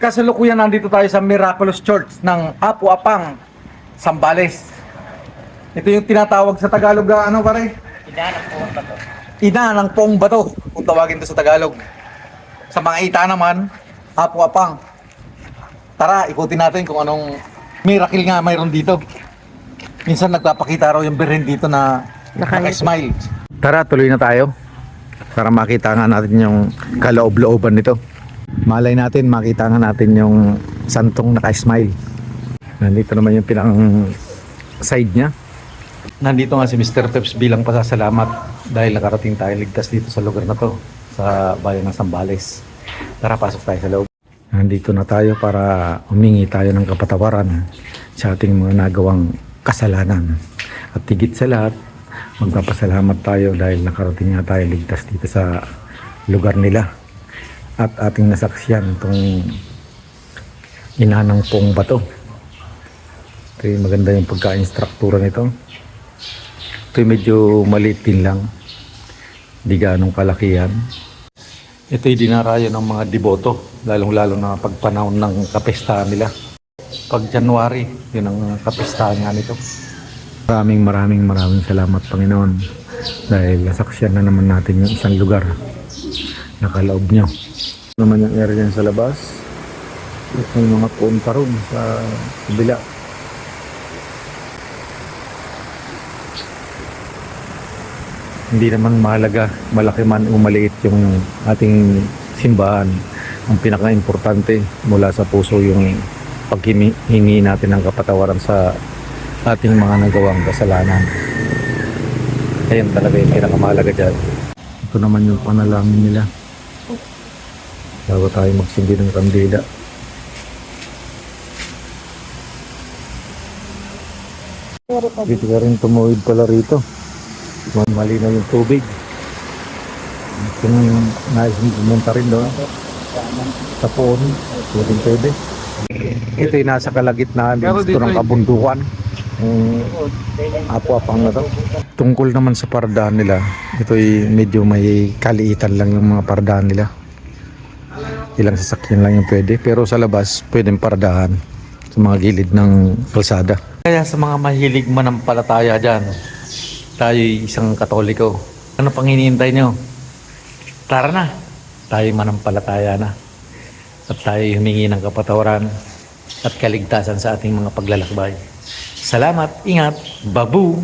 Kasalukuyan nandito tayo sa Miraculous Church ng Apu-Apang, Zambales. Ito yung tinatawag sa Tagalog, ano pare? Ina ng Puong Bato. Ina ng Poong Bato, kung tawagin to sa Tagalog. Sa mga ita naman, Apu-Apang. Tara, ikutin natin kung anong miracle nga mayroon dito. Minsan nagpapakita raw yung birhen dito na naka-smile. Tara, tuloy na tayo para makita nga natin yung kaloob-looban nito. Malay natin, makita nga natin yung santong naka-smile. Nandito naman yung pinang side niya. Nandito nga si Mr. Peps bilang pasasalamat dahil nakarating tayo ligtas dito sa lugar na to, sa bayan ng Zambales. Tara, pasok tayo sa loob. Nandito na tayo para humingi tayo ng kapatawaran sa ating mga nagawang kasalanan. At higit sa lahat, magpapasalamat tayo dahil nakarating nga tayo ligtas dito sa lugar nila. At ating nasaksiyan itong ina ng Poong Bato. Ito yung maganda yung pagka-instruktura nito. Ito yung medyo maliit din lang, di ganong kalakihan. Ito yung dinarayo ng mga deboto, lalong-lalo na pagpanahon ng kapestahan nila. Pag January, yun ang kapestahan nga nito. Maraming salamat, Panginoon, dahil nasaksiyan na naman natin yung isang lugar na kaloob nyo. Naman yung area sa labas, may mga punta ron sa kabila. Hindi naman mahalaga, malaki man o maliit yung ating simbahan. Ang pinaka-importante mula sa puso yung paghingi natin ng kapatawaran sa ating mga nagawang kasalanan. Ayan talaga yung pinakamahalaga dyan. Ito naman yung panalangin nila bago tayo magsindi ng kandila. Dito ka rin tumuwid pala rito. Malinaw yung tubig. Kung nais mo pumunta rin doon sa poon, pwede. Ito yung nasa kalagitnaan dito ng kabundukan. Apu-Apang na to. Tungkol naman sa pardahan nila, ito ay medyo may kaliitan lang yung mga pardahan nila. Ilang sasakyan lang yung pwede, pero sa labas pwedeng pardahan sa mga gilid ng kalsada. Kaya sa mga mahilig manampalataya dyan, tayo isang Katoliko, ano pang hinihintay nyo? Tara na, tayo manampalataya na at tayo humingi ng kapatawaran at kaligtasan sa ating mga paglalakbay. Salamat, ingat, babu!